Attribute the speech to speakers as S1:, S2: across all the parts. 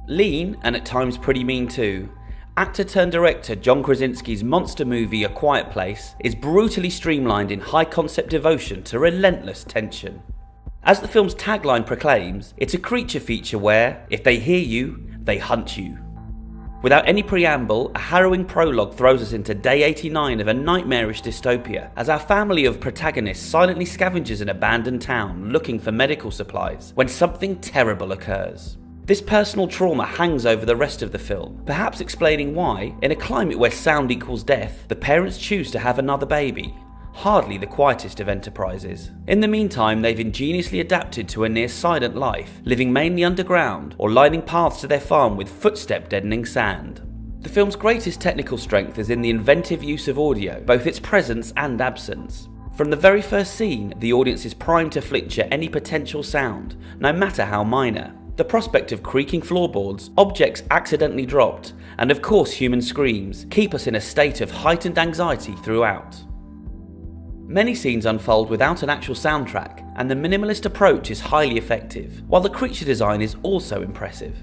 S1: Lean, and at times pretty mean too, actor-turned-director John Krasinski's monster movie A Quiet Place is brutally streamlined in high-concept devotion to relentless tension. As the film's tagline proclaims, it's a creature feature where, if they hear you, they hunt you. Without any preamble, a harrowing prologue throws us into day 89 of a nightmarish dystopia as our family of protagonists silently scavenges an abandoned town looking for medical supplies when something terrible occurs. This personal trauma hangs over the rest of the film, perhaps explaining why, in a climate where sound equals death, the parents choose to have another baby. Hardly the quietest of enterprises. In the meantime, they've ingeniously adapted to a near-silent life, living mainly underground or lining paths to their farm with footstep-deadening sand. The film's greatest technical strength is in the inventive use of audio, both its presence and absence. From the very first scene, the audience is primed to flinch at any potential sound, no matter how minor. The prospect of creaking floorboards, objects accidentally dropped, and of course human screams, keep us in a state of heightened anxiety throughout. Many scenes unfold without an actual soundtrack, and the minimalist approach is highly effective, while the creature design is also impressive.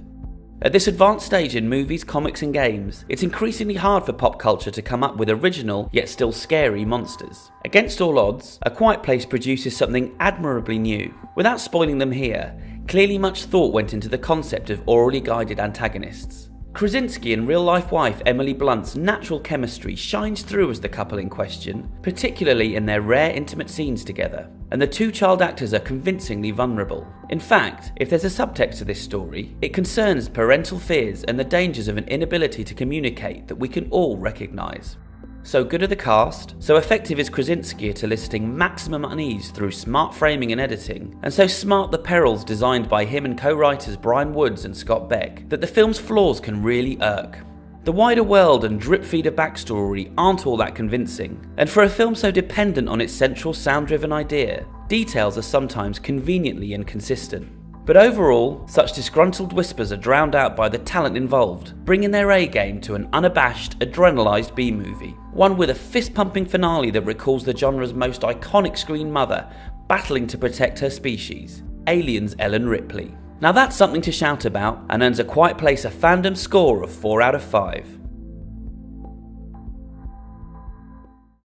S1: At this advanced stage in movies, comics and games, it's increasingly hard for pop culture to come up with original, yet still scary monsters. Against all odds, A Quiet Place produces something admirably new. Without spoiling them here, clearly much thought went into the concept of orally guided antagonists. Krasinski and real-life wife Emily Blunt's natural chemistry shines through as the couple in question, particularly in their rare intimate scenes together, and the two child actors are convincingly vulnerable. In fact, if there's a subtext to this story, it concerns parental fears and the dangers of an inability to communicate that we can all recognise. So good are the cast, so effective is Krasinski at eliciting maximum unease through smart framing and editing, and so smart the perils designed by him and co-writers Brian Woods and Scott Beck, that the film's flaws can really irk. The wider world and drip-feed of backstory aren't all that convincing, and for a film so dependent on its central sound-driven idea, details are sometimes conveniently inconsistent. But overall, such disgruntled whispers are drowned out by the talent involved, bringing their A-game to an unabashed, adrenalised B-movie. One with a fist-pumping finale that recalls the genre's most iconic screen mother battling to protect her species, Alien's Ellen Ripley. Now that's something to shout about, and earns A Quiet Place a FANDOM score of 4 out of 5.